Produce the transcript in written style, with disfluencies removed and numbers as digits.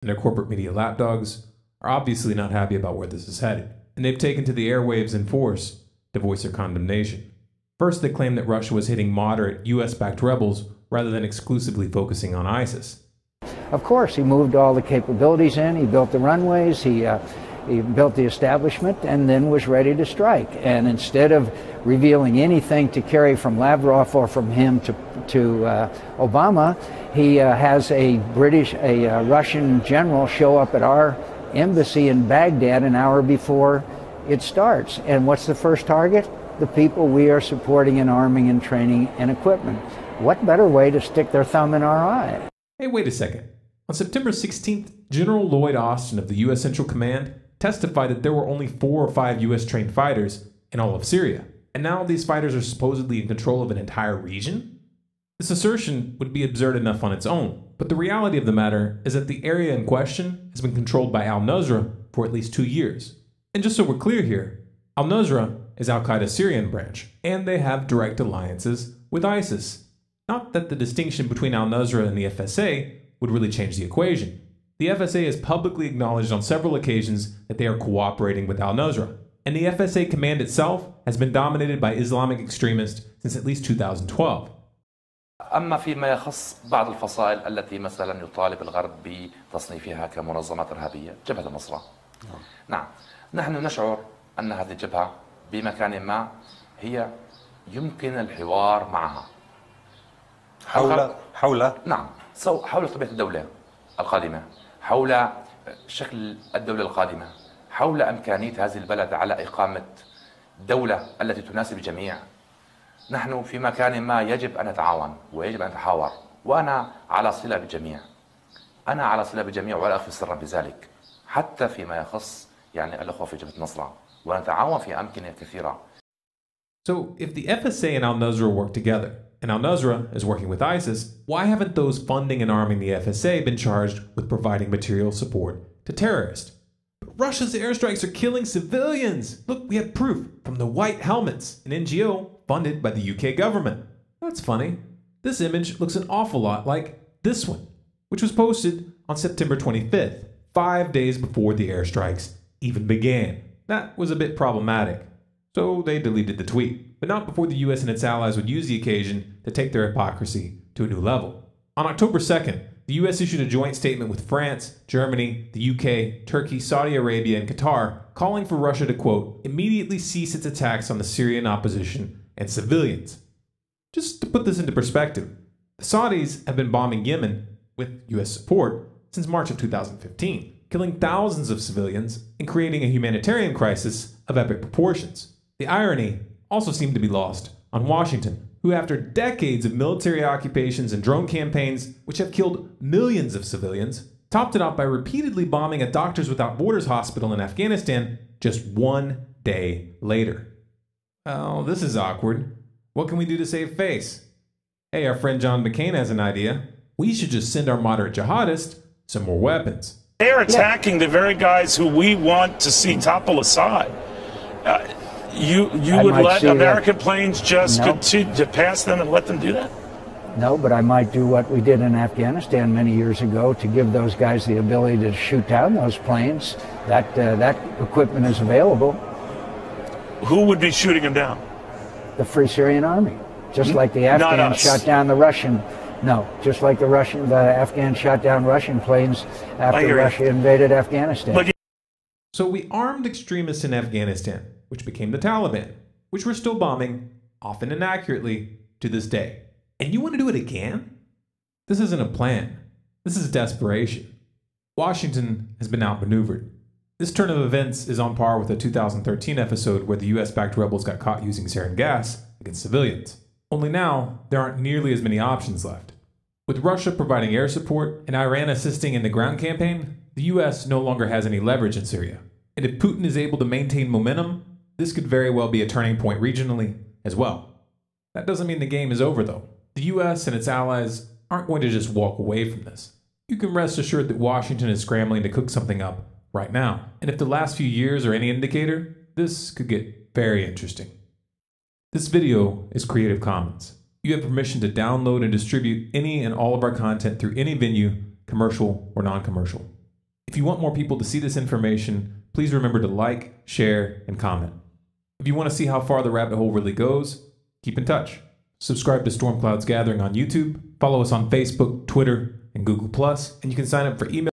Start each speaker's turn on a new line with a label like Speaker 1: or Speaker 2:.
Speaker 1: and their corporate media lapdogs are obviously not happy about where this is headed, and they've taken to the airwaves in force to voice their condemnation. First, they claimed that Russia was hitting moderate US-backed rebels rather than exclusively focusing on ISIS.
Speaker 2: Of course, he moved all the capabilities in, he built the runways, he built the establishment, and then was ready to strike. And instead of revealing anything to carry from Lavrov or from him to Obama, he has a Russian general show up at our embassy in Baghdad an hour before it starts. And what's the first target? The people we are supporting and arming and training and equipment. What better way to stick their thumb in our eye?
Speaker 1: Hey, wait a second. On September 16th, General Lloyd Austin of the U.S. Central Command testified that there were only 4 or 5 U.S.-trained fighters in all of Syria, and now these fighters are supposedly in control of an entire region? This assertion would be absurd enough on its own, but the reality of the matter is that the area in question has been controlled by al-Nusra for at least 2 years. And just so we're clear here, al-Nusra is al-Qaeda's Syrian branch, and they have direct alliances with ISIS. Not that the distinction between al-Nusra and the FSA would really change the equation. The FSA has publicly acknowledged on several occasions that they are cooperating with al-Nusra, and the FSA command itself has been dominated by Islamic extremists since at least 2012.
Speaker 3: أما فيما يخص بعض الفصائل التي مثلا يطالب الغرب بتصنيفها كمنظمات إرهابية، جبهة النصرة. نعم، نحن نشعر أن هذه الجبهة بمكان ما هي يمكن الحوار معها.
Speaker 4: حول
Speaker 3: نعم، حول طبيعة الدولة القادمة، حول شكل الدولة القادمة، حول إمكانية هذه البلد على إقامة دولة التي تناسب الجميع. نحن في مكان ما يجب أن نتعاون ويجب أن نتحاور، وأنا على صلة بالجميع. أنا على صلة بالجميع ولا أخفي سرا بذلك، حتى فيما يخص الأخوة في جبهة النصرة، ونتعاون في أمكنة كثيرة.
Speaker 1: So, if the FSA and al-Nusra work together, and al-Nusra is working with ISIS, why haven't those funding and arming the FSA been charged with providing material support to terrorists? But Russia's airstrikes are killing civilians! Look, we have proof from the White Helmets, an NGO funded by the UK government. That's funny. This image looks an awful lot like this one, which was posted on September 25th, 5 days before the airstrikes even began. That was a bit problematic, so they deleted the tweet, but not before the US and its allies would use the occasion to take their hypocrisy to a new level. On October 2nd, the US issued a joint statement with France, Germany, the UK, Turkey, Saudi Arabia, and Qatar, calling for Russia to, quote, immediately cease its attacks on the Syrian opposition and civilians. Just to put this into perspective, the Saudis have been bombing Yemen, with US support, since March of 2015, killing thousands of civilians and creating a humanitarian crisis of epic proportions. The irony also seemed to be lost on Washington, who after decades of military occupations and drone campaigns, which have killed millions of civilians, topped it off by repeatedly bombing a Doctors Without Borders hospital in Afghanistan just 1 day later. Oh, this is awkward. What can we do to save face? Hey, our friend John McCain has an idea. We should just send our moderate jihadists some more weapons.
Speaker 5: They're attacking the very guys who we want to see topple Assad. You would let American planes just continue to pass them and let them do that?
Speaker 2: No, but I might do what we did in Afghanistan many years ago to give those guys the ability to shoot down those planes. That equipment is available.
Speaker 5: Who would be shooting them down?
Speaker 2: The Free Syrian Army, just like the Afghans shot down the Russian. No, just like the Afghans shot down Russian planes after Russia invaded Afghanistan.
Speaker 1: So we armed extremists in Afghanistan, which became the Taliban, which we're still bombing, often inaccurately, to this day. And you want to do it again? This isn't a plan. This is desperation. Washington has been outmaneuvered. This turn of events is on par with a 2013 episode where the US-backed rebels got caught using sarin gas against civilians. Only now, there aren't nearly as many options left. With Russia providing air support and Iran assisting in the ground campaign, the US no longer has any leverage in Syria. And if Putin is able to maintain momentum, this could very well be a turning point regionally as well. That doesn't mean the game is over though. The US and its allies aren't going to just walk away from this. You can rest assured that Washington is scrambling to cook something up right now. And if the last few years are any indicator, this could get very interesting. This video is Creative Commons. You have permission to download and distribute any and all of our content through any venue, commercial or non-commercial. If you want more people to see this information, please remember to like, share, and comment. If you want to see how far the rabbit hole really goes, keep in touch. Subscribe to Storm Clouds Gathering on YouTube, follow us on Facebook, Twitter, and Google+, and you can sign up for email